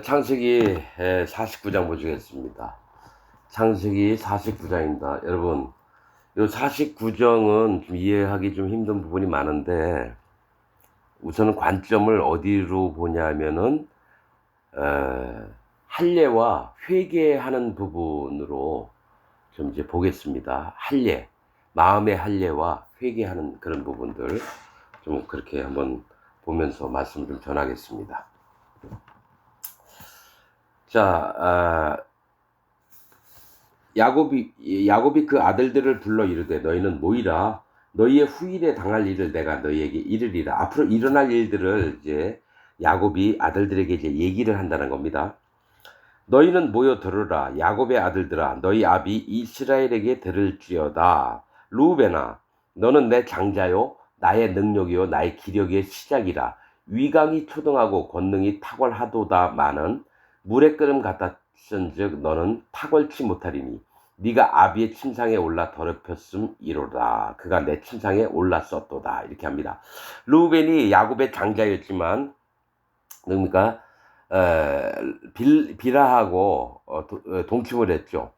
창세기 49장 보시겠습니다. 창세기 49장입니다. 여러분, 이 49장은 좀 이해하기 좀 힘든 부분이 많은데, 우선은 관점을 어디로 보냐면은, 할례와 회개하는 부분으로 좀 이제 보겠습니다. 할례, 마음의 할례와 회개하는 그런 부분들 좀 그렇게 한번 보면서 말씀 좀 전하겠습니다. 자, 야곱이 그 아들들을 불러 이르되 너희는 모이라. 너희의 후일에 당할 일을 내가 너희에게 이르리라. 앞으로 일어날 일들을 이제 야곱이 아들들에게 이제 얘기를 한다는 겁니다. 너희는 모여 들으라. 야곱의 아들들아, 너희 아비 이스라엘에게 들을지어다. 루벤아, 너는 내 장자요 나의 능력이요 나의 기력의 시작이라. 위강이 초등하고 권능이 탁월하도다마는 물의 끓음 같았은즉 너는 탁월치 못하리니 네가 아비의 침상에 올라 더럽혔음이로다. 그가 내 침상에 올랐었도다. 이렇게 합니다. 루벤이 야곱의 장자였지만 그러니까 비라하고 동침을 했죠.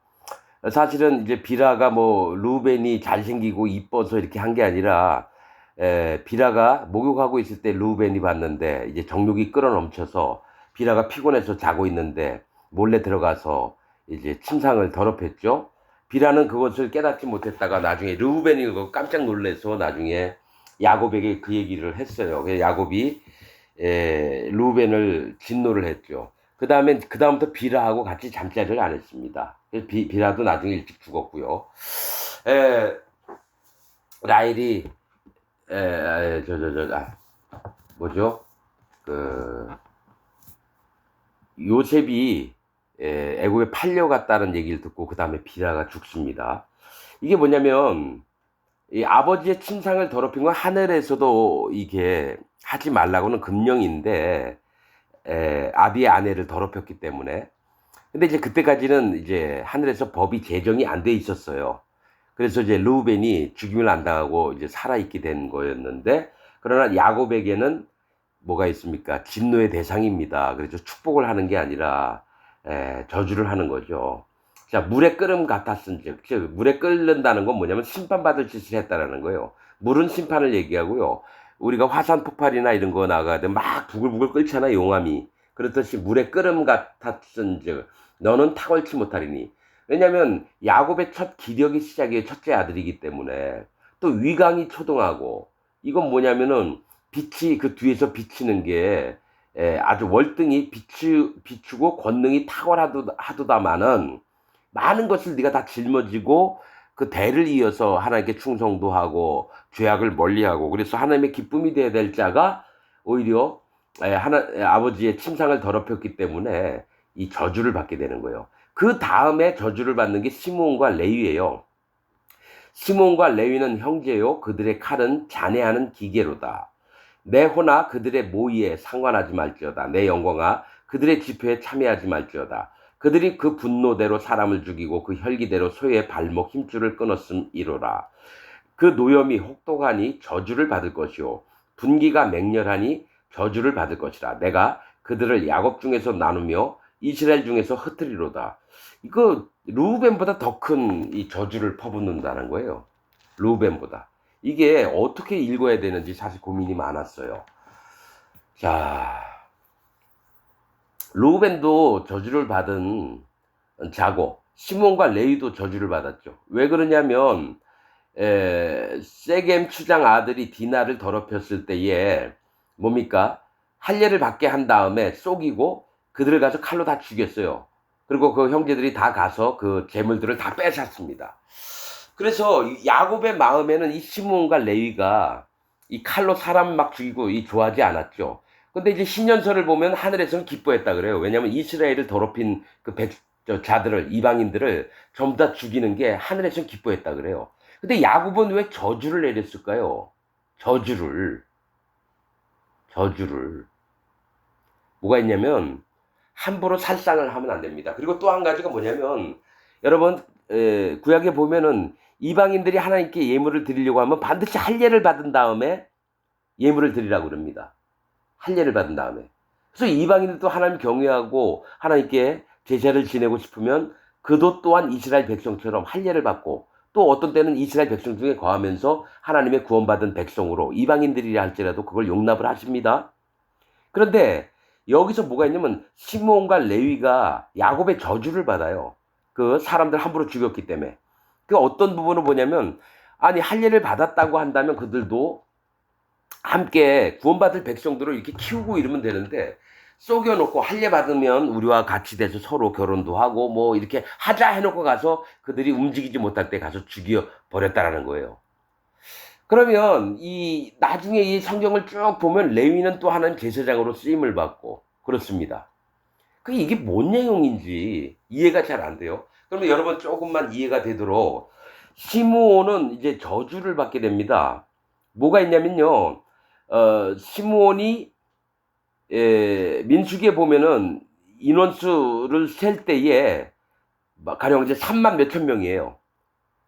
사실은 이제 비라가 뭐 루벤이 잘생기고 이뻐서 이렇게 한 게 아니라 비라가 목욕하고 있을 때 루벤이 봤는데 이제 정욕이 끌어넘쳐서 비라가 피곤해서 자고 있는데 몰래 들어가서 이제 침상을 더럽혔죠. 비라는 그것을 깨닫지 못했다가 나중에 루벤이 그거 깜짝 놀래서 나중에 야곱에게 그 얘기를 했어요. 그래서 야곱이 루벤을 진노를 했죠. 그다음부터 비라하고 같이 잠자리를 안 했습니다. 비라도 나중에 일찍 죽었고요. 에, 라헬이 뭐죠? 그 요셉이 애굽에 팔려갔다는 얘기를 듣고 그 다음에 비라가 죽습니다. 이게 뭐냐면 이 아버지의 침상을 더럽힌 건 하늘에서도 이게 하지 말라고는 금령인데 아비의 아내를 더럽혔기 때문에. 근데 이제 그때까지는 이제 하늘에서 법이 제정이 안 돼 있었어요. 그래서 이제 르우벤이 죽임을 안 당하고 이제 살아있게 된 거였는데, 그러나 야곱에게는 뭐가 있습니까? 진노의 대상입니다. 그래서 축복을 하는 게 아니라 저주를 하는 거죠. 자, 물에 끓음 같았은즉, 즉 물에 끓는다는 건 뭐냐면 심판받을 짓을 했다라는 거예요. 물은 심판을 얘기하고요. 우리가 화산 폭발이나 이런 거 나가야 돼 막 부글부글 끓잖아, 용암이. 그렇듯이 물에 끓음 같았은즉 너는 탁월치 못하리니. 왜냐면 야곱의 첫 기력의 시작이 첫째 아들이기 때문에. 또 위강이 초등하고, 이건 뭐냐면은 빛이 그 뒤에서 비치는 게 아주 월등히 비추고 권능이 탁월하도다마는 많은 것을 네가 다 짊어지고 그 대를 이어서 하나님께 충성도 하고 죄악을 멀리하고, 그래서 하나님의 기쁨이 되어야 될 자가 오히려 아버지의 침상을 더럽혔기 때문에 이 저주를 받게 되는 거예요. 그 다음에 저주를 받는 게 시므온과 레위예요. 시므온과 레위는 형제요 그들의 칼은 잔해하는 기계로다. 내 호나 그들의 모의에 상관하지 말지어다. 내 영광아 그들의 집회에 참여하지 말지어다. 그들이 그 분노대로 사람을 죽이고 그 혈기대로 소의 발목 힘줄을 끊었음이로라. 그 노염이 혹독하니 저주를 받을 것이요 분기가 맹렬하니 저주를 받을 것이라. 내가 그들을 야곱 중에서 나누며 이스라엘 중에서 흩트리로다. 이거 루벤보다 더 큰 이 저주를 퍼붓는다는 거예요. 루벤보다. 이게 어떻게 읽어야 되는지 사실 고민이 많았어요. 자, 루벤도 저주를 받은 자고 시몬과 레위도 저주를 받았죠. 왜 그러냐면 세겜 추장 아들이 디나를 더럽혔을 때에 뭡니까? 할례를 받게 한 다음에 속이고 그들을 가서 칼로 다 죽였어요. 그리고 그 형제들이 다 가서 그 재물들을 다 빼앗았습니다. 그래서 야곱의 마음에는 이 시므온과 레위가 이 칼로 사람 막 죽이고 이 좋아하지 않았죠. 근데 이제 신년서를 보면 하늘에서는 기뻐했다 그래요. 왜냐하면 이스라엘을 더럽힌 그 자들을, 이방인들을 전부 다 죽이는 게 하늘에서는 기뻐했다 그래요. 근데 야곱은 왜 저주를 내렸을까요? 저주를. 뭐가 있냐면 함부로 살상을 하면 안 됩니다. 그리고 또 한 가지가 뭐냐면 여러분 구약에 보면은 이방인들이 하나님께 예물을 드리려고 하면 반드시 할례를 받은 다음에 예물을 드리라고 그럽니다. 할례를 받은 다음에. 그래서 이방인들도 하나님 경외하고 하나님께 제사를 지내고 싶으면 그도 또한 이스라엘 백성처럼 할례를 받고 또 어떤 때는 이스라엘 백성 중에 거하면서 하나님의 구원받은 백성으로 이방인들이라 할지라도 그걸 용납을 하십니다. 그런데 여기서 뭐가 있냐면 시므온과 레위가 야곱의 저주를 받아요. 그 사람들 함부로 죽였기 때문에. 그 어떤 부분을 보냐면 아니 할례를 받았다고 한다면 그들도 함께 구원받을 백성들을 이렇게 키우고 이러면 되는데 속여놓고 할례 받으면 우리와 같이 돼서 서로 결혼도 하고 뭐 이렇게 하자 해놓고 가서 그들이 움직이지 못할 때 가서 죽여 버렸다라는 거예요. 그러면 이 나중에 이 성경을 쭉 보면 레위는 또 하나님 제사장으로 쓰임을 받고 그렇습니다. 그 이게 뭔 내용인지 이해가 잘 안 돼요. 그러면 여러분 조금만 이해가 되도록 시므온은 이제 저주를 받게 됩니다. 뭐가 있냐면요. 시므온이 민수기에 보면은 인원수를 셀 때에 가령 이제 3만 몇천 명이에요.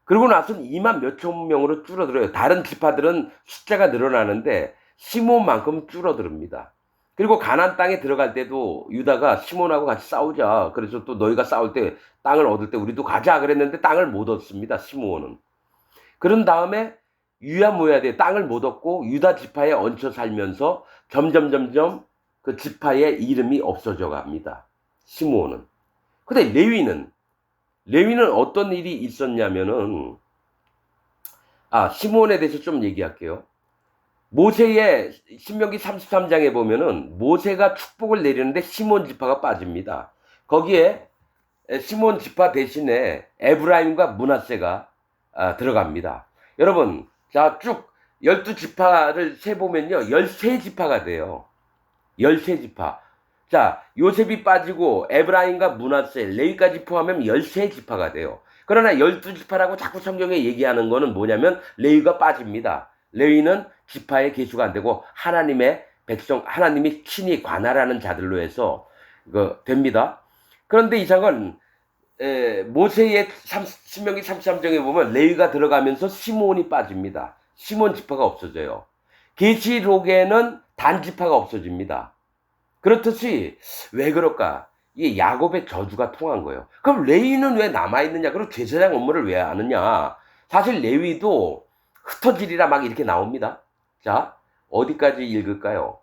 그러고 나서는 2만 몇천 명으로 줄어들어요. 다른 지파들은 숫자가 늘어나는데 시몬만큼 줄어듭니다. 그리고 가나안 땅에 들어갈 때도 유다가 시몬하고 같이 싸우자. 그래서 또 너희가 싸울 때 땅을 얻을 때 우리도 가자 그랬는데 땅을 못 얻습니다. 시몬은. 그런 다음에 유야무야대 땅을 못 얻고 유다 지파에 얹혀 살면서 점점 그 지파의 이름이 없어져 갑니다. 시므온은. 근데 레위는 어떤 일이 있었냐면은 시므온에 대해서 좀 얘기할게요. 모세의 신명기 33장에 보면은 모세가 축복을 내리는데 시므온 지파가 빠집니다. 거기에 시므온 지파 대신에 에브라임과 므낫세가 들어갑니다. 여러분, 자, 쭉 12지파를 세보면요. 13지파가 돼요. 13지파. 자, 요셉이 빠지고 에브라임과 므낫세, 레위까지 포함하면 13지파가 돼요. 그러나 12지파라고 자꾸 성경에 얘기하는 거는 뭐냐면 레위가 빠집니다. 레위는 지파의 계수가 안 되고 하나님의 백성, 하나님이 친히 관할하는 자들로 해서 됩니다. 그런데 이상은 모세의 신명기 33장에 보면 레위가 들어가면서 시므온이 빠집니다. 시므온 지파가 없어져요. 계시록에는 단 지파가 없어집니다. 그렇듯이 왜 그럴까? 이게 야곱의 저주가 통한 거예요. 그럼 레위는 왜 남아있느냐? 그리고 제사장 업무를 왜 하느냐? 사실 레위도 흩어지리라 막 이렇게 나옵니다. 자, 어디까지 읽을까요?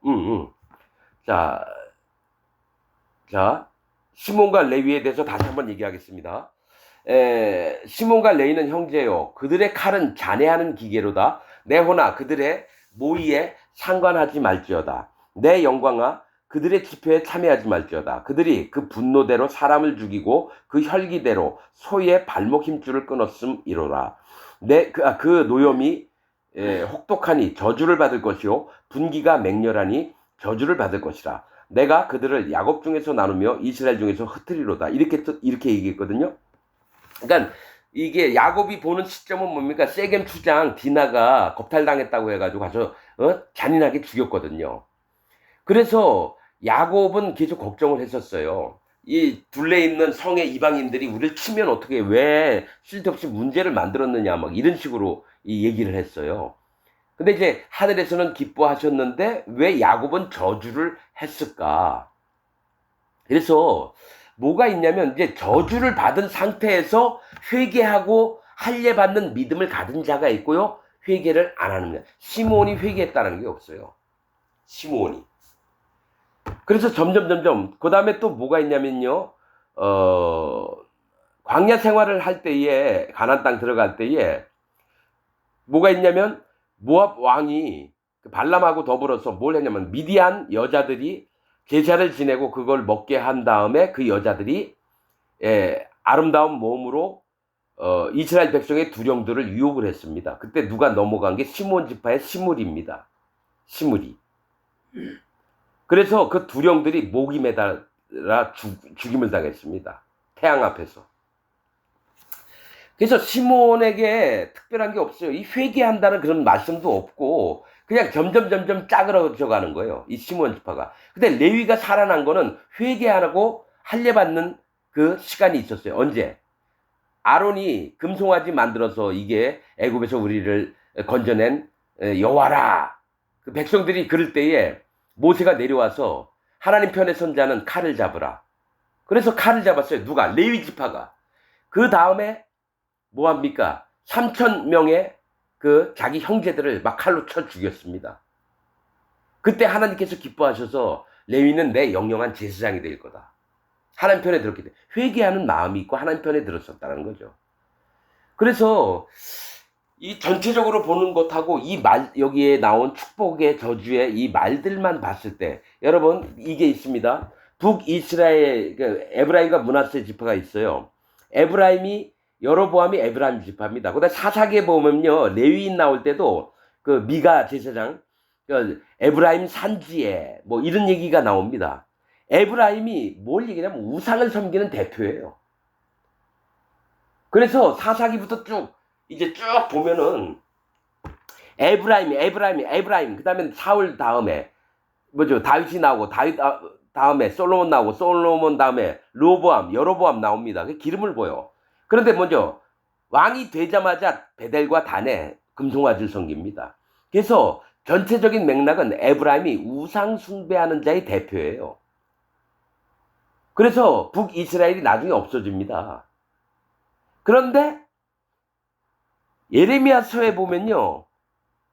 자, 시몬과 레위에 대해서 다시 한번 얘기하겠습니다. 시몬과 레위는 형제요. 그들의 칼은 잔해하는 기계로다. 내 호나 그들의 모의에 상관하지 말지어다. 내 영광아 그들의 집회에 참여하지 말지어다. 그들이 그 분노대로 사람을 죽이고 그 혈기대로 소의 발목 힘줄을 끊었음이로라. 그 노염이 혹독하니 저주를 받을 것이요 분기가 맹렬하니 저주를 받을 것이라. 내가 그들을 야곱 중에서 나누며 이스라엘 중에서 흩트리로다. 이렇게 얘기했거든요. 그러니까 이게 야곱이 보는 시점은 뭡니까? 세겜 추장 디나가 겁탈당했다고 해가지고 가서 잔인하게 죽였거든요. 그래서 야곱은 계속 걱정을 했었어요. 이 둘레 있는 성의 이방인들이 우리를 치면 어떻게 왜 쓸데없이 문제를 만들었느냐 막 이런 식으로 이 얘기를 했어요. 근데 이제 하늘에서는 기뻐하셨는데 왜 야곱은 저주를 했을까? 그래서 뭐가 있냐면 이제 저주를 받은 상태에서 회개하고 할례 받는 믿음을 가진 자가 있고요. 회개를 안 하는 거예요. 시므온이 회개했다는 게 없어요. 시므온이. 그래서 점점 그 다음에 또 뭐가 있냐면요. 광야 생활을 할 때에 가나안 땅 들어갈 때에 뭐가 있냐면 모압 왕이 발람하고 더불어서 뭘 했냐면 미디안 여자들이 제사를 지내고 그걸 먹게 한 다음에 그 여자들이 아름다운 몸으로 이스라엘 백성의 두령들을 유혹을 했습니다. 그때 누가 넘어간 게 시므온 지파의 시므리입니다. 시므리. 그래서 그 두령들이 목이 매달아 죽임을 당했습니다. 태양 앞에서. 그래서 시므온에게 특별한 게 없어요. 이 회개한다는 그런 말씀도 없고 그냥 점점 짜그러져 가는 거예요. 이 시므온 지파가. 근데 레위가 살아난 거는 회개하고 할례 받는 그 시간이 있었어요. 언제? 아론이 금송아지 만들어서 이게 애굽에서 우리를 건져낸 여호와라. 그 백성들이 그럴 때에 모세가 내려와서 하나님 편에 선 자는 칼을 잡으라. 그래서 칼을 잡았어요. 누가? 레위 지파가. 그 다음에 뭐 합니까? 3,000명의 그 자기 형제들을 막 칼로 쳐 죽였습니다. 그때 하나님께서 기뻐하셔서 레위는 내 영영한 제사장이 될 거다. 하나님 편에 들었기 때문에 회개하는 마음이 있고 하나님 편에 들었었다는 거죠. 그래서 이 전체적으로 보는 것하고 이 말, 여기에 나온 축복의 저주의 이 말들만 봤을 때 여러분 이게 있습니다. 북이스라엘 그 에브라임과 므낫세 지파가 있어요. 에브라임이 여로보암이 에브라임 지파입니다. 그다음 사사기에 보면요 레위인 나올 때도 그 미가 제사장 그 에브라임 산지에 뭐 이런 얘기가 나옵니다. 에브라임이 뭘 얘기냐면 우상을 섬기는 대표예요. 그래서 사사기부터 쭉 이제 쭉 보면은 에브라임 그다음에 사울 다음에 뭐죠 다윗이 나오고 다윗 다음에 솔로몬 나오고 솔로몬 다음에 로보암 여로보암 나옵니다. 그 기름을 보여. 그런데 먼저 왕이 되자마자 베델과 단에 금송아지를 섬깁니다. 그래서 전체적인 맥락은 에브라임이 우상 숭배하는 자의 대표예요. 그래서 북이스라엘이 나중에 없어집니다. 그런데 예레미야서에 보면요.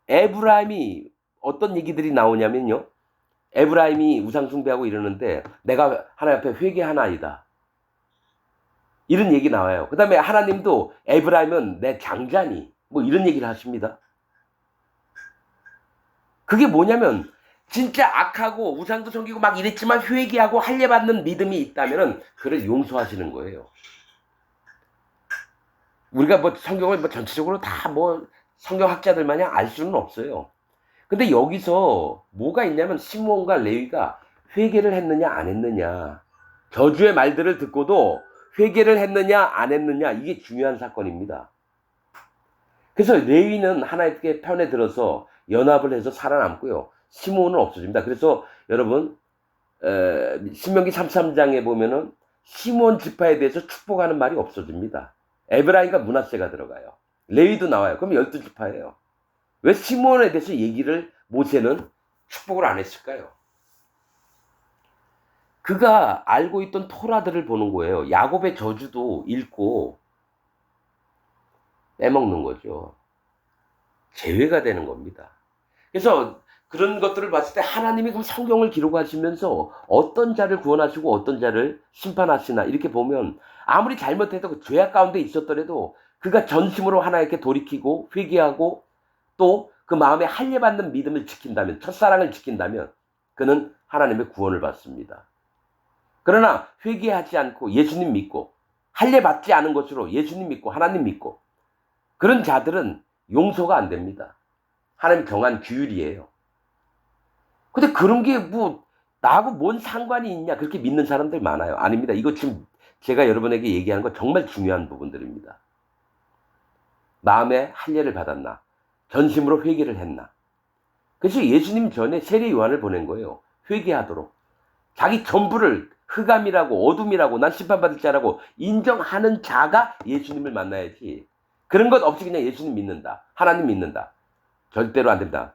에브라임이 어떤 얘기들이 나오냐면요. 에브라임이 우상 숭배하고 이러는데 내가 하나님 앞에 회개하나이다. 이런 얘기 나와요. 그 다음에 하나님도 에브라임은 내 장자니 뭐 이런 얘기를 하십니다. 그게 뭐냐면 진짜 악하고 우상도 섬기고 막 이랬지만 회개하고 할례받는 믿음이 있다면 그를 용서하시는 거예요. 우리가 뭐 성경을 뭐 전체적으로 다 뭐 성경학자들 마냥 알 수는 없어요. 근데 여기서 뭐가 있냐면 시므온과 레위가 회개를 했느냐 안 했느냐, 저주의 말들을 듣고도 회개를 했느냐 안 했느냐, 이게 중요한 사건입니다. 그래서 레위는 하나님께 편에 들어서 연합을 해서 살아남고요. 시므온은 없어집니다. 그래서 여러분 신명기 33장에 보면은 시므온 지파에 대해서 축복하는 말이 없어집니다. 에브라임과 므낫세가 들어가요. 레위도 나와요. 그럼 12지파예요. 왜 시므온에 대해서 얘기를 모세는 축복을 안 했을까요? 그가 알고 있던 토라들을 보는 거예요. 야곱의 저주도 읽고 빼먹는 거죠. 제외가 되는 겁니다. 그래서 그런 것들을 봤을 때 하나님이 그럼 성경을 기록하시면서 어떤 자를 구원하시고 어떤 자를 심판하시나 이렇게 보면 아무리 잘못해도 그 죄악 가운데 있었더라도 그가 전심으로 하나님께 돌이키고 회개하고 또 그 마음에 할례받는 믿음을 지킨다면, 첫사랑을 지킨다면 그는 하나님의 구원을 받습니다. 그러나 회개하지 않고 예수님 믿고 할례받지 않은 것으로 예수님 믿고 하나님 믿고 그런 자들은 용서가 안 됩니다. 하나님 정한 규율이에요. 근데 그런 게 뭐 나하고 뭔 상관이 있냐 그렇게 믿는 사람들 많아요. 아닙니다. 이거 지금 제가 여러분에게 얘기하는 건 정말 중요한 부분들입니다. 마음에 할례를 받았나? 전심으로 회개를 했나? 그래서 예수님 전에 세례 요한을 보낸 거예요. 회개하도록. 자기 전부를 흑암이라고 어둠이라고 난 심판받을 자라고 인정하는 자가 예수님을 만나야지. 그런 것 없이 그냥 예수님 믿는다. 하나님 믿는다. 절대로 안 됩니다.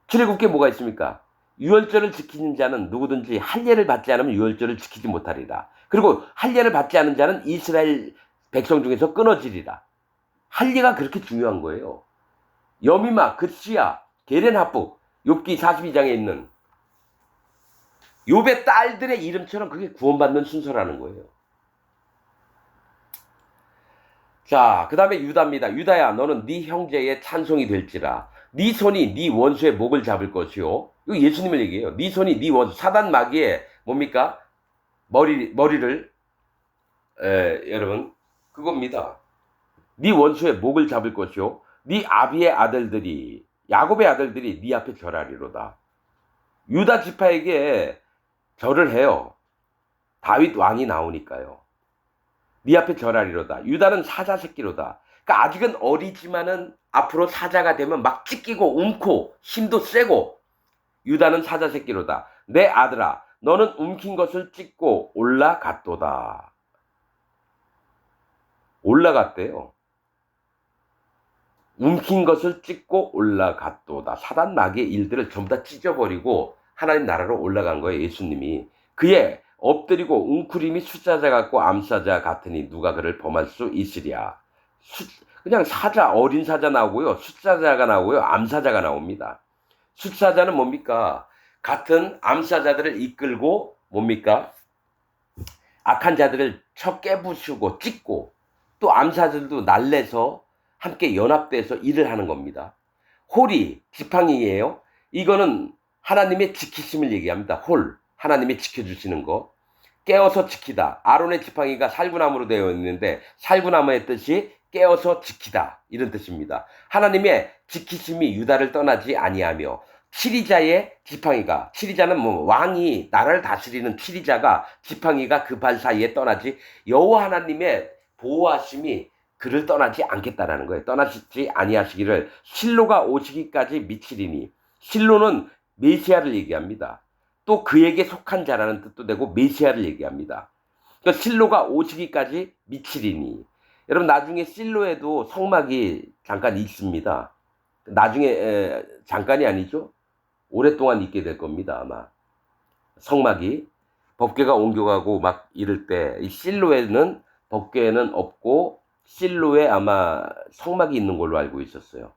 출애굽기에 뭐가 있습니까? 유월절을 지키는 자는 누구든지 할례를 받지 않으면 유월절을 지키지 못하리라. 그리고 할례를 받지 않은 자는 이스라엘 백성 중에서 끊어지리라. 할례가 그렇게 중요한 거예요. 여미마, 그시야, 게렌하프, 욥기 42장에 있는 욥의 딸들의 이름처럼 그게 구원받는 순서라는 거예요. 자, 그 다음에 유다입니다. 유다야, 너는 네 형제의 찬송이 될지라. 네 손이 네 원수의 목을 잡을 것이요. 이거 예수님을 얘기해요. 네 손이 네 원수, 사단 마귀의 뭡니까? 머리를 여러분 그겁니다. 네 원수의 목을 잡을 것이요. 네 아비의 아들들이 야곱의 아들들이 네 앞에 절하리로다. 유다 지파에게 절을 해요. 다윗 왕이 나오니까요. 네 앞에 절하리로다. 유다는 사자 새끼로다. 그러니까 아직은 어리지만은 앞으로 사자가 되면 막 찢기고 움고 힘도 세고 유다는 사자 새끼로다. 내 아들아 너는 움킨 것을 찢고 올라갔도다. 올라갔대요. 움킨 것을 찢고 올라갔도다. 사단 마귀의 일들을 전부 다 찢어버리고 하나님 나라로 올라간 거예요. 예수님이. 그의 엎드리고 웅크림이 숫자자 같고 암사자 같으니 누가 그를 범할 수 있으랴. 그냥 사자, 어린 사자 나오고요. 숫자자가 나오고요. 암사자가 나옵니다. 숫사자는 뭡니까? 같은 암사자들을 이끌고 뭡니까? 악한 자들을 쳐 깨부수고 찢고 또 암사자들도 날래서 함께 연합돼서 일을 하는 겁니다. 홀이 지팡이예요. 이거는 하나님의 지키심을 얘기합니다. 홀, 하나님이 지켜주시는 거. 깨어서 지키다. 아론의 지팡이가 살구나무로 되어 있는데 살구나무의 뜻이 깨어서 지키다, 이런 뜻입니다. 하나님의 지키심이 유다를 떠나지 아니하며 치리자의 지팡이가, 치리자는 왕이 나라를 다스리는 치리자가 지팡이가 그 발 사이에 떠나지, 여호와 하나님의 보호하심이 그를 떠나지 않겠다라는 거예요. 떠나지 아니하시기를 실로가 오시기까지 미치리니. 실로는 메시아를 얘기합니다. 또 그에게 속한 자라는 뜻도 되고 메시아를 얘기합니다. 그러니까 실로가 오시기까지 미치리니. 여러분, 나중에 실로에도 성막이 잠깐 있습니다. 나중에 잠깐이 아니죠. 오랫동안 있게 될 겁니다. 아마 성막이 법궤가 옮겨가고 막 이럴 때 이 실로에는 법궤는 없고 실로에 아마 성막이 있는 걸로 알고 있었어요.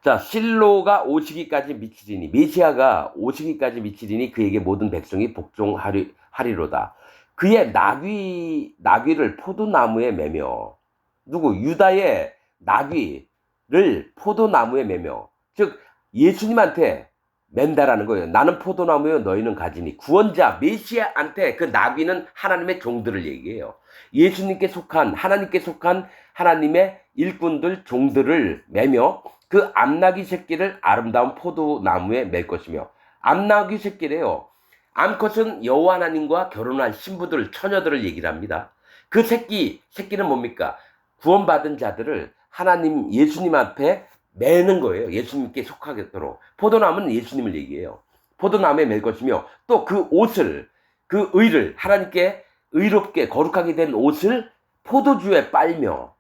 자, 실로가 오시기까지 미치리니, 메시아가 오시기까지 미치리니 그에게 모든 백성이 복종하리로다. 그의 나귀를 포도나무에 매며, 누구? 유다의 나귀를 포도나무에 매며, 즉 예수님한테 맨다라는 거예요. 나는 포도나무요 너희는 가지니. 구원자 메시아한테 그 나귀는 하나님의 종들을 얘기해요. 예수님께 속한, 하나님께 속한 하나님의 일꾼들, 종들을 매며 그 암나귀 새끼를 아름다운 포도나무에 맬 것이며. 암나귀 새끼래요. 암컷은 여호와 하나님과 결혼한 신부들, 처녀들을 얘기를 합니다. 그 새끼는 뭡니까? 구원받은 자들을 하나님, 예수님 앞에 매는 거예요. 예수님께 속하겠도록. 포도나무는 예수님을 얘기해요. 포도나무에 맬 것이며, 또 그 옷을, 그 의를, 하나님께 의롭게 거룩하게 된 옷을 포도주에 빨며,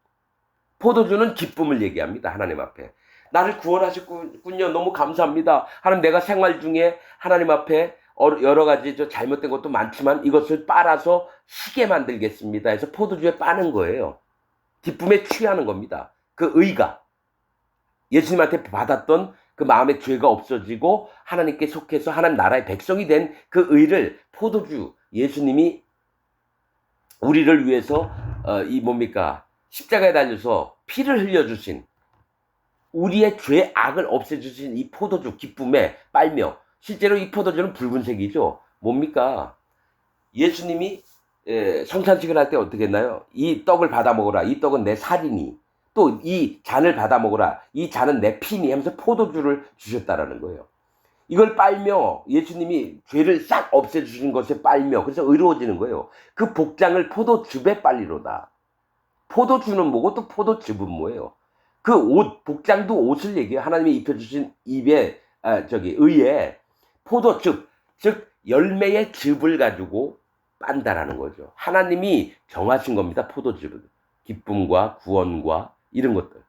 포도주는 기쁨을 얘기합니다. 하나님 앞에. 나를 구원하셨군요. 너무 감사합니다. 하나님, 내가 생활 중에 하나님 앞에 여러 가지 잘못된 것도 많지만 이것을 빨아서 시게 만들겠습니다 해서 포도주에 빠는 거예요. 기쁨에 취하는 겁니다. 그 의가. 예수님한테 받았던 그 마음의 죄가 없어지고 하나님께 속해서 하나님 나라의 백성이 된 그 의를 포도주, 예수님이 우리를 위해서 이 뭡니까? 십자가에 달려서 피를 흘려주신, 우리의 죄악을 없애주신 이 포도주 기쁨에 빨며, 실제로 이 포도주는 붉은색이죠. 뭡니까? 예수님이 성찬식을 할 때 어떻게 했나요? 이 떡을 받아 먹어라. 이 떡은 내 살이니. 또 이 잔을 받아 먹어라. 이 잔은 내 피니 하면서 포도주를 주셨다라는 거예요. 이걸 빨며 예수님이 죄를 싹 없애주신 것에 빨며, 그래서 의로워지는 거예요. 그 복장을 포도즙에 빨리로다. 포도주는 뭐고 또 포도즙은 뭐예요? 그 옷, 복장도 옷을 얘기해요. 하나님이 입혀주신 의에 포도즙, 즉 열매의 즙을 가지고 빤다라는 거죠. 하나님이 정하신 겁니다. 포도즙을. 기쁨과 구원과 이런 것들.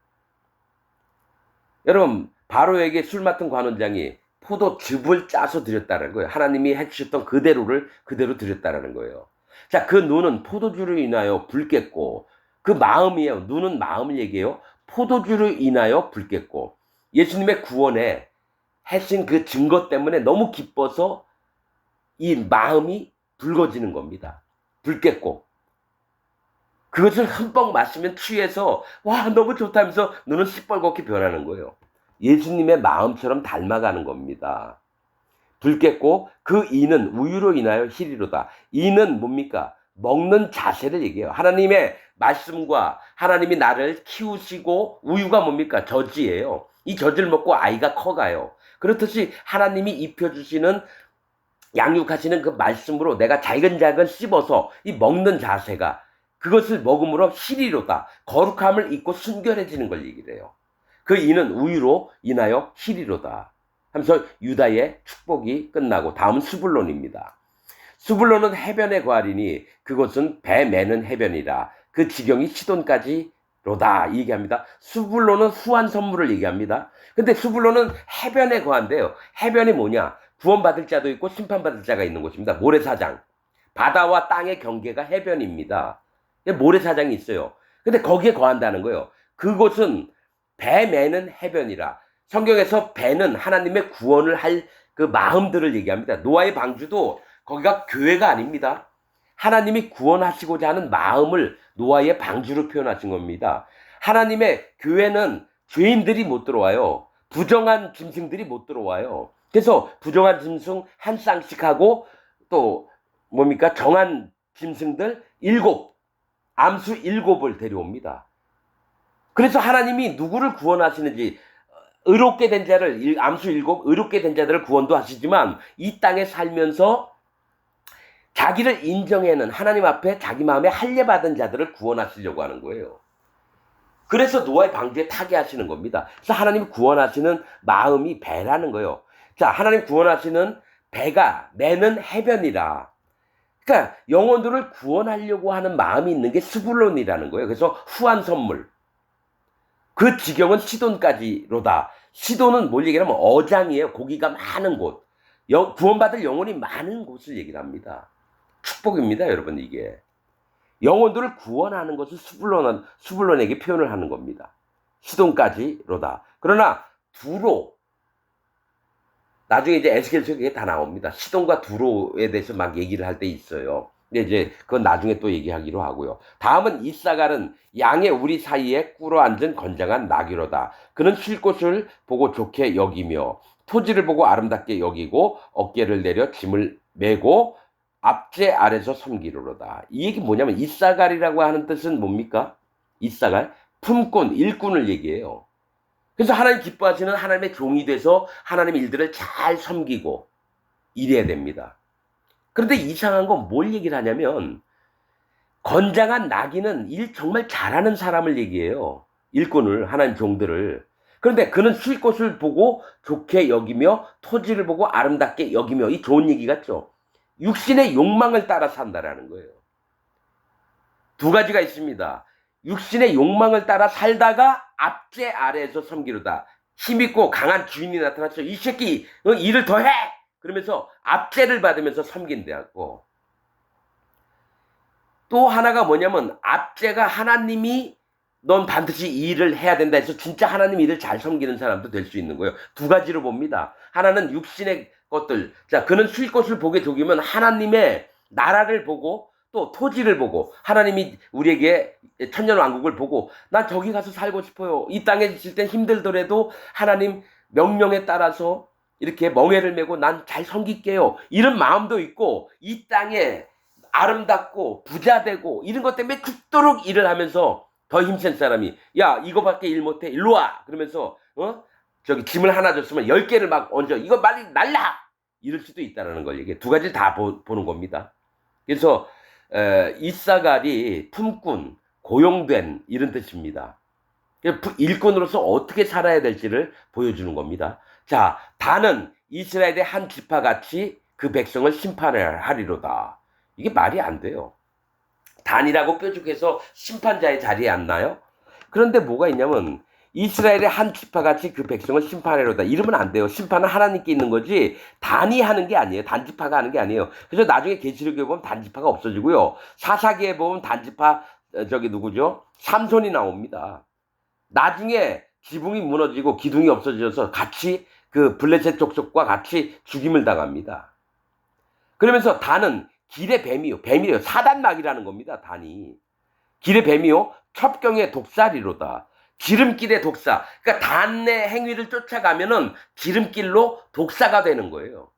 여러분, 바로에게 술 맡은 관원장이 포도즙을 짜서 드렸다는 거예요. 하나님이 해주셨던 그대로 드렸다는 거예요. 자, 그 눈은 포도주로 인하여 붉겠고, 그 마음이에요. 눈은 마음을 얘기해요. 포도주로 인하여 붉겠고, 예수님의 구원에 하신 그 증거 때문에 너무 기뻐서 이 마음이 붉어지는 겁니다. 붉겠고, 그것을 흠뻑 마시면 취해서 와 너무 좋다 하면서 눈은 시뻘겋게 변하는 거예요. 예수님의 마음처럼 닮아가는 겁니다. 붉겠고 그 이는 우유로 인하여 희리로다. 이는 뭡니까? 먹는 자세를 얘기해요. 하나님의 말씀과 하나님이 나를 키우시고, 우유가 뭡니까? 젖이에요. 이 젖을 먹고 아이가 커가요. 그렇듯이 하나님이 입혀주시는, 양육하시는 그 말씀으로 내가 잘근잘근 씹어서 이 먹는 자세가, 그것을 먹음으로 희리로다. 거룩함을 잊고 순결해지는 걸 얘기를 해요. 그 이는 우유로 인하여 희리로다 하면서 유다의 축복이 끝나고 다음은 스불론입니다. 스불론은 해변에 거하리니 그곳은 배 매는 해변이라. 그 지경이 시돈까지 로다 이 얘기합니다. 스불론은 후한 선물을 얘기합니다. 근데 스불론은 해변에 거한대요. 해변이 뭐냐? 구원받을 자도 있고 심판받을 자가 있는 곳입니다. 모래사장. 바다와 땅의 경계가 해변입니다. 모래사장이 있어요. 근데 거기에 거한다는 거예요. 그곳은 배 매는 해변이라. 성경에서 배는 하나님의 구원을 할 그 마음들을 얘기합니다. 노아의 방주도 거기가 교회가 아닙니다. 하나님이 구원하시고자 하는 마음을 노아의 방주로 표현하신 겁니다. 하나님의 교회는 죄인들이 못 들어와요. 부정한 짐승들이 못 들어와요. 그래서 부정한 짐승 한 쌍씩 하고 또 뭡니까? 정한 짐승들 암수 7을 데려옵니다. 그래서 하나님이 누구를 구원하시는지 의롭게 된 자를 암수 7 의롭게 된 자들을 구원도 하시지만 이 땅에 살면서 자기를 인정해는 하나님 앞에 자기 마음에 할례받은 자들을 구원하시려고 하는 거예요. 그래서 노아의 방주에 타게 하시는 겁니다. 그래서 하나님 구원하시는 마음이 배라는 거예요. 자, 하나님 구원하시는 배가 매는 해변이라. 그러니까 영혼들을 구원하려고 하는 마음이 있는 게 스불론이라는 거예요. 그래서 후한 선물. 그 지경은 시돈까지로다. 시돈은 뭘 얘기하면 어장이에요. 고기가 많은 곳. 구원받을 영혼이 많은 곳을 얘기를 합니다. 축복입니다, 여러분. 이게 영혼들을 구원하는 것을 스불론에게 표현을 하는 겁니다. 시돈까지로다. 그러나 두로, 나중에 이제 에스겔서에 그게 다 나옵니다. 시돈과 두로에 대해서 막 얘기를 할 때 있어요. 근데 이제 그건 나중에 또 얘기하기로 하고요. 다음은 이사갈은 양의 우리 사이에 꿇어 앉은 건장한 나귀로다. 그는 쉴 곳을 보고 좋게 여기며 토지를 보고 아름답게 여기고 어깨를 내려 짐을 메고 압제 아래서 섬기로로다. 이 얘기 뭐냐면 이사갈이라고 하는 뜻은 뭡니까? 이사갈? 품꾼, 일꾼을 얘기해요. 그래서 하나님 기뻐하시는 하나님의 종이 돼서 하나님의 일들을 잘 섬기고 이래야 됩니다. 그런데 이상한 건 뭘 얘기를 하냐면 건장한 나귀는 일 정말 잘하는 사람을 얘기해요. 일꾼을, 하나님 종들을. 그런데 그는 쉴 곳을 보고 좋게 여기며 토지를 보고 아름답게 여기며 이 좋은 얘기 같죠? 육신의 욕망을 따라 산다라는 거예요. 두 가지가 있습니다. 육신의 욕망을 따라 살다가 압제 아래에서 섬기로다. 힘있고 강한 주인이 나타났죠. 이 새끼 일을 더 해! 그러면서 압제를 받으면서 섬긴다고. 또 하나가 뭐냐면 압제가 하나님이 넌 반드시 이 일을 해야 된다 해서 진짜 하나님 일을 잘 섬기는 사람도 될 수 있는 거예요. 두 가지로 봅니다. 하나는 육신의 것들. 자, 그는 쉴 곳을 보게 적이면 하나님의 나라를 보고 또 토지를 보고 하나님이 우리에게 천년왕국을 보고 난 저기 가서 살고 싶어요. 이 땅에 있을 땐 힘들더라도 하나님 명령에 따라서 이렇게 멍에를 메고 난 잘 섬길게요. 이런 마음도 있고 이 땅에 아름답고 부자되고 이런 것 때문에 죽도록 일을 하면서 더 힘센 사람이 야 이거밖에 일 못해 일로 와 그러면서 저기 짐을 하나 줬으면 10개를 막 얹어 이거 빨리 날라 이럴 수도 있다는 걸 얘기해. 두 가지 다 보는 겁니다. 그래서 이사갈이 품꾼 고용된 이런 뜻입니다. 일꾼으로서 어떻게 살아야 될지를 보여주는 겁니다. 자, 다는 이스라엘의 한 지파같이 그 백성을 심판하리로다. 이게 말이 안 돼요. 단이라고 뾰족해서 심판자의 자리에 앉나요? 그런데 뭐가 있냐면 이스라엘의 한 지파같이 그 백성을 심판하리로다. 이러면 안 돼요. 심판은 하나님께 있는 거지 단이 하는 게 아니에요. 단지파가 하는 게 아니에요. 그래서 나중에 계시록에 보면 단지파가 없어지고요. 사사기에 보면 단지파 저기 누구죠? 삼손이 나옵니다. 나중에 지붕이 무너지고 기둥이 없어져서 같이 그 블레셋 족속과 같이 죽임을 당합니다. 그러면서 단은 길의 뱀이요. 사단막이라는 겁니다. 단이. 길의 뱀이요. 첩경의 독사리로다. 지름길의 독사. 그러니까 단의 행위를 쫓아가면은 지름길로 독사가 되는 거예요.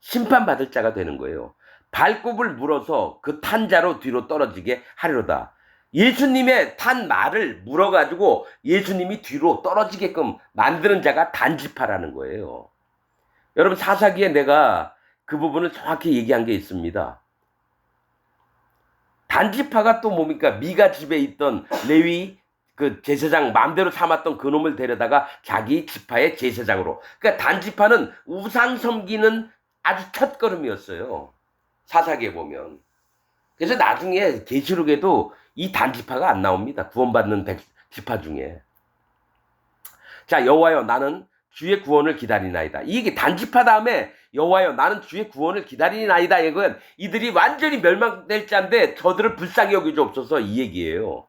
심판받을 자가 되는 거예요. 발굽을 물어서 그 탄 자로 뒤로 떨어지게 하리로다. 예수님의 탄 말을 물어가지고 예수님이 뒤로 떨어지게끔 만드는 자가 단지파라는 거예요. 여러분 사사기에 내가 그 부분을 정확히 얘기한 게 있습니다. 단지파가 또 뭡니까? 미가 집에 있던 레위 그 제사장 마음대로 삼았던 그 놈을 데려다가 자기 지파의 제사장으로. 그러니까 단지파는 우상 섬기는 아주 첫걸음이었어요. 사사기에 보면. 그래서 나중에 계시록에도 이 단지파가 안 나옵니다. 구원받는 지파 중에. 자, 여호와여 나는 주의 구원을 기다리나이다. 이게 단지파 다음에 여호와여 나는 주의 구원을 기다리나이다. 이건 이들이 완전히 멸망될 자인데 저들을 불쌍히 여기주옵소서 이 얘기예요.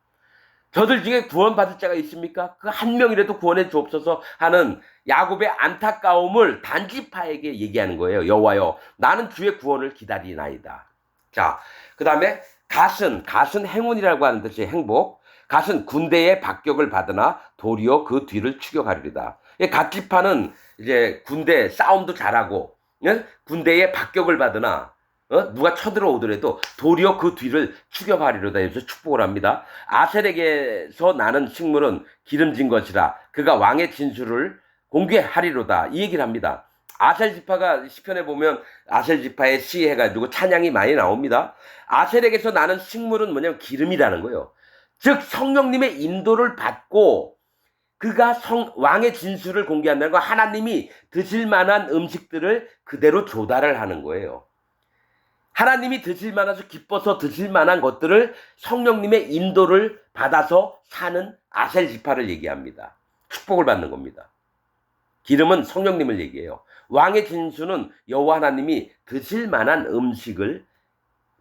저들 중에 구원받을 자가 있습니까? 그 한 명이라도 구원해 주옵소서 하는 야곱의 안타까움을 단지파에게 얘기하는 거예요. 여호와여 나는 주의 구원을 기다리나이다. 자, 그 다음에 갓은 행운이라고 하는 뜻이 행복. 갓은 군대의 박격을 받으나 도리어 그 뒤를 추격하리다. 갓지파는 이제 군대 싸움도 잘하고 군대의 박격을 받으나 누가 쳐들어오더라도 도리어 그 뒤를 추격하리로다 해서 축복을 합니다. 아셀에게서 나는 식물은 기름진 것이라 그가 왕의 진술을 공개하리로다 이 얘기를 합니다. 아셀 지파가 시편에 보면 아셀 지파의 시 해가지고 찬양이 많이 나옵니다. 아셀에게서 나는 식물은 뭐냐면 기름이라는 거예요. 즉 성령님의 인도를 받고 그가 왕의 진술을 공개한다는 거 하나님이 드실 만한 음식들을 그대로 조달을 하는 거예요. 하나님이 드실 만해서 기뻐서 드실 만한 것들을 성령님의 인도를 받아서 사는 아셀 지파를 얘기합니다. 축복을 받는 겁니다. 기름은 성령님을 얘기해요. 왕의 진수는 여호와 하나님이 드실 만한 음식을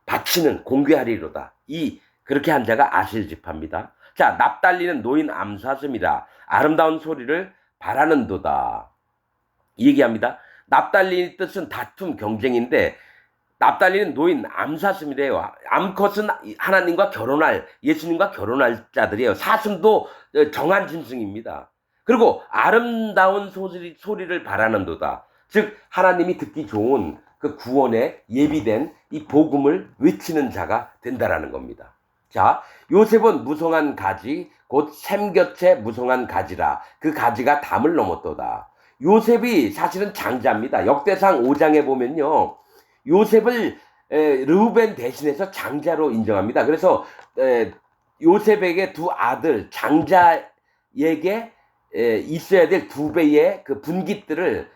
바치는 공개하리로다. 그렇게 한 자가 아셀 지파입니다. 자, 납달리는 노인 암사슴이라 아름다운 소리를 바라는도다. 이 얘기합니다. 납달리의 뜻은 다툼, 경쟁인데 납달리는 노인 암사슴이래요. 암컷은 하나님과 결혼할, 예수님과 결혼할 자들이에요. 사슴도 정한 짐승입니다. 그리고 아름다운 소리를 바라는도다. 즉 하나님이 듣기 좋은 그 구원에 예비된 이 복음을 외치는 자가 된다라는 겁니다. 자, 요셉은 무성한 가지 곧 샘곁에 무성한 가지라 그 가지가 담을 넘었도다. 요셉이 사실은 장자입니다. 역대상 5장에 보면요. 요셉을 르우벤 대신해서 장자로 인정합니다. 그래서 요셉에게 두 아들 장자에게 있어야 될 2배의 그 분깃들을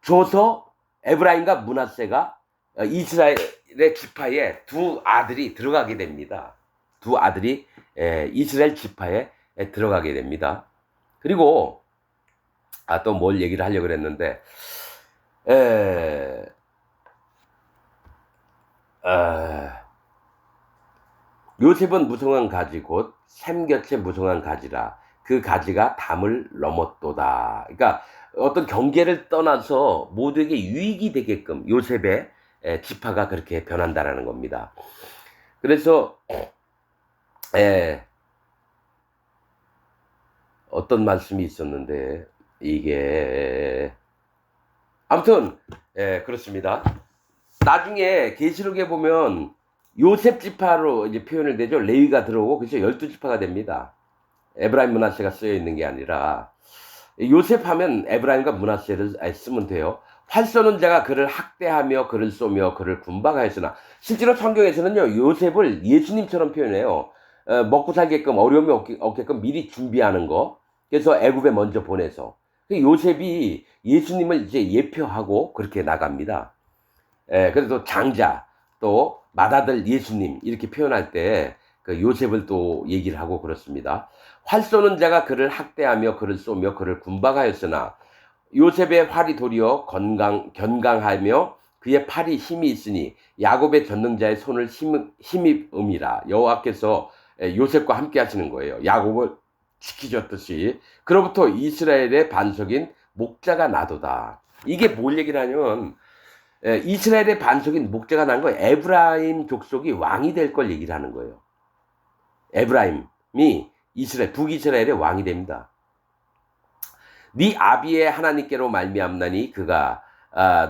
줘서 에브라임과 므낫세가 이스라엘의 지파에 두 아들이 들어가게 됩니다. 두 아들이 이스라엘 지파에 들어가게 됩니다. 그리고 또 뭘 얘기를 하려고 그랬는데 요셉은 무성한 가지 곧 샘곁에 무성한 가지라 그 가지가 담을 넘었도다. 그러니까 어떤 경계를 떠나서 모두에게 유익이 되게끔 요셉의 지파가 그렇게 변한다라는 겁니다. 그래서 어떤 말씀이 있었는데 이게 아무튼 그렇습니다. 나중에 계시록에 보면 요셉 지파로 이제 표현을 되죠. 레위가 들어오고 그래서 12지파가 됩니다. 에브라임 므낫세가 쓰여 있는 게 아니라 요셉 하면 에브라임과 므낫세를 쓰면 돼요. 활 쏘는 자가 그를 학대하며 그를 쏘며 그를 군박하였으나 실제로 성경에서는요 요셉을 예수님처럼 표현해요. 먹고 살게끔 어려움이 없게끔 미리 준비하는 거. 그래서 애굽에 먼저 보내서 요셉이 예수님을 이제 예표하고 그렇게 나갑니다. 그래도 장자 또 맏아들 예수님 이렇게 표현할 때 그 요셉을 또 얘기를 하고 그렇습니다. 활 쏘는 자가 그를 학대하며 그를 쏘며 그를 군박하였으나 요셉의 활이 도리어 견강하며 그의 팔이 힘이 있으니 야곱의 전능자의 손을 힘입음이라. 여호와께서 요셉과 함께 하시는 거예요. 야곱을 지키셨듯이. 그로부터 이스라엘의 반석인 목자가 나도다. 이게 뭘 얘기를 하냐면 이스라엘의 반석인 목자가 난 거 에브라임 족속이 왕이 될 걸 얘기를 하는 거예요. 에브라임이 북이스라엘의 왕이 됩니다. 네 아비의 하나님께로 말미암나니 그가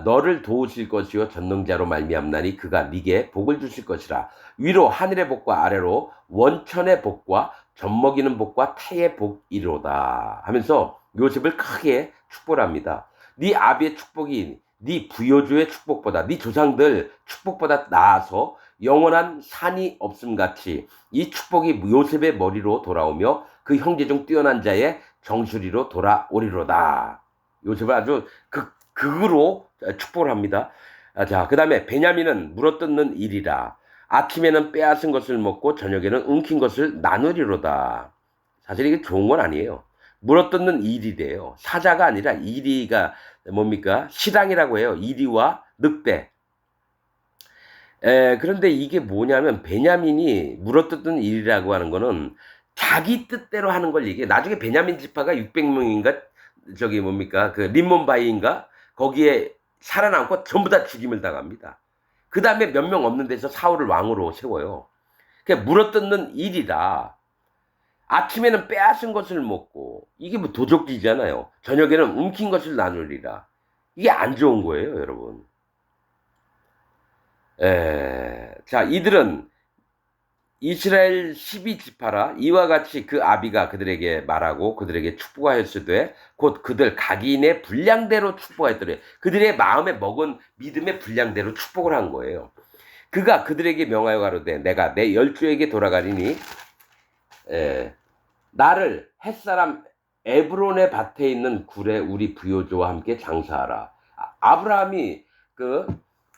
너를 도우실 것이요 전능자로 말미암나니 그가 네게 복을 주실 것이라. 위로 하늘의 복과 아래로 원천의 복과 젖먹이는 복과 태의 복이로다 하면서 요셉을 크게 축복합니다. 네 아비의 축복이 네 부여주의 축복보다 네 조상들 축복보다 나아서 영원한 산이 없음같이 이 축복이 요셉의 머리로 돌아오며 그 형제 중 뛰어난 자의 정수리로 돌아오리로다. 요셉을 아주 극으로 축복을 합니다. 자, 그 다음에 베냐민은 물어뜯는 일이라. 아침에는 빼앗은 것을 먹고 저녁에는 움킨 것을 나누리로다. 사실 이게 좋은 건 아니에요. 물어뜯는 이리래요. 사자가 아니라 이리가 뭡니까? 시당이라고 해요. 이리와 늑대. 그런데 이게 뭐냐면 베냐민이 물어뜯는 일이라고 하는 거는 자기 뜻대로 하는 걸 얘기해. 나중에 베냐민 지파가 600명인가 저기 뭡니까 그 림몬바이인가 거기에 살아남고 전부 다 죽임을 당합니다. 그 다음에 몇 명 없는 데서 사울을 왕으로 세워요. 그게 물어뜯는 일이라 아침에는 빼앗은 것을 먹고 이게 뭐 도적질이잖아요. 저녁에는 움킨 것을 나누리라. 이게 안 좋은 거예요, 여러분. 자, 이들은 이스라엘 12지파라 이와 같이 그 아비가 그들에게 말하고 그들에게 축복하였으되 곧 그들 각인의 분량대로 축복하였더래. 그들의 마음에 먹은 믿음의 분량대로 축복을 한 거예요. 그가 그들에게 명하여 가로되 내가 내 열조에게 돌아가리니 나를 햇사람 에브론의 밭에 있는 굴에 우리 부요조와 함께 장사하라. 아브라함이 그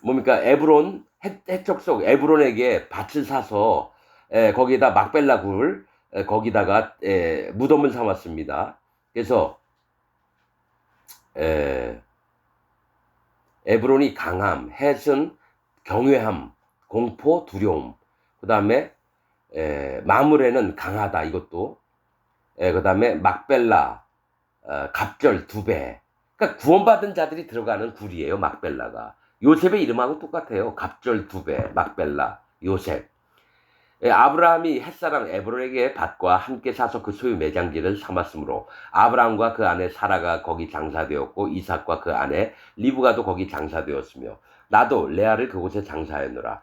뭡니까 에브론 해적 속 에브론에게 밭을 사서 거기에다 막벨라 굴 거기다가 무덤을 삼았습니다. 그래서 에브론이 강함, 헷은 경외함, 공포, 두려움. 그 다음에 마므레는 강하다 이것도. 그 다음에 막벨라 갑절 2배. 그러니까 구원받은 자들이 들어가는 굴이에요. 막벨라가. 요셉의 이름하고 똑같아요. 갑절 2배, 막벨라, 요셉. 아브라함이 햇사람 에브론에게 밭과 함께 사서 그 소유 매장지를 삼았으므로 아브라함과 그 아내 사라가 거기 장사되었고 이삭과 그 아내 리브가도 거기 장사되었으며 나도 레아를 그곳에 장사하였노라.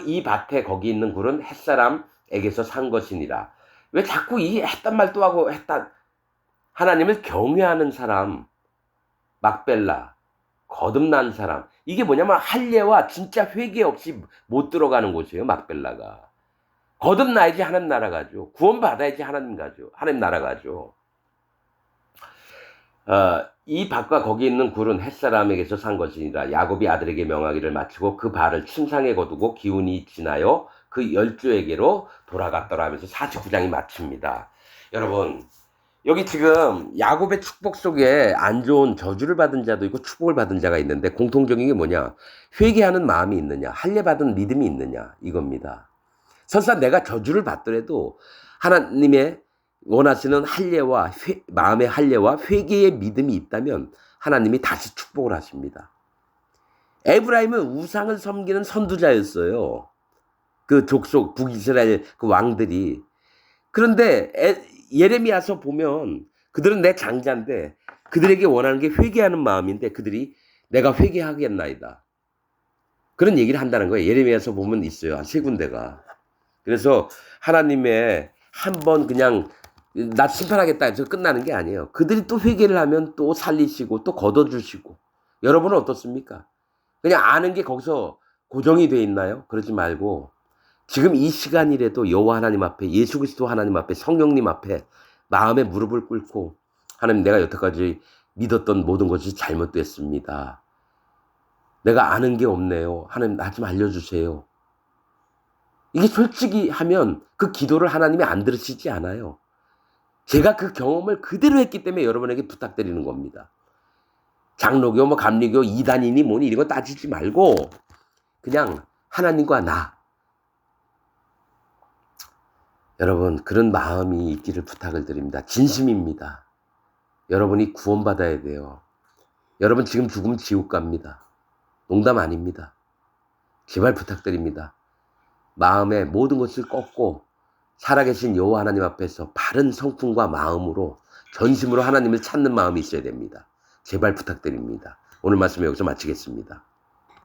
이 밭에 거기 있는 굴은 햇사람에게서 산 것이니라. 왜 자꾸 이 했단 말도 하고 했단 하나님을 경외하는 사람 막벨라 거듭난 사람 이게 뭐냐면 할례와 진짜 회개 없이 못 들어가는 곳이에요. 막벨라가 거듭나야지 하나님 나라 가죠. 구원받아야지 하나님 가죠. 하나님 나라 가죠. 이 밭과 거기 있는 굴은 햇사람에게서 산 것이니라. 야곱이 아들에게 명하기를 마치고 그 발을 침상에 거두고 기운이 지나여 그 열조에게로 돌아갔더라 하면서 49장이 마칩니다. 여러분 여기 지금 야곱의 축복 속에 안 좋은 저주를 받은 자도 있고 축복을 받은 자가 있는데 공통적인 게 뭐냐? 회개하는 마음이 있느냐? 할례 받은 믿음이 있느냐? 이겁니다. 설사 내가 저주를 받더라도 하나님의 원하시는 할례와 마음의 할례와 회개의 믿음이 있다면 하나님이 다시 축복을 하십니다. 에브라임은 우상을 섬기는 선두자였어요. 그 족속 북이스라엘 그 왕들이. 그런데 예레미야서 보면 그들은 내 장자인데 그들에게 원하는 게 회개하는 마음인데 그들이 내가 회개하겠나이다. 그런 얘기를 한다는 거예요. 예레미야서 보면 있어요. 한 3군데가. 그래서 하나님의 한번 그냥 나 심판하겠다 해서 끝나는 게 아니에요. 그들이 또 회개를 하면 또 살리시고 또 걷어주시고. 여러분은 어떻습니까? 그냥 아는 게 거기서 고정이 돼 있나요? 그러지 말고 지금 이 시간이라도 여호와 하나님 앞에 예수 그리스도 하나님 앞에 성령님 앞에 마음에 무릎을 꿇고 하나님 내가 여태까지 믿었던 모든 것이 잘못됐습니다. 내가 아는 게 없네요. 하나님 나 좀 알려주세요. 이게 솔직히 하면 그 기도를 하나님이 안 들으시지 않아요. 제가 그 경험을 그대로 했기 때문에 여러분에게 부탁드리는 겁니다. 장로교, 감리교, 이단이니 뭐니 이런 거 따지지 말고 그냥 하나님과 나. 여러분 그런 마음이 있기를 부탁을 드립니다. 진심입니다. 여러분이 구원받아야 돼요. 여러분 지금 죽으면 지옥 갑니다. 농담 아닙니다. 제발 부탁드립니다. 마음에 모든 것을 꺾고 살아계신 여호와 하나님 앞에서 바른 성품과 마음으로 전심으로 하나님을 찾는 마음이 있어야 됩니다. 제발 부탁드립니다. 오늘 말씀 여기서 마치겠습니다.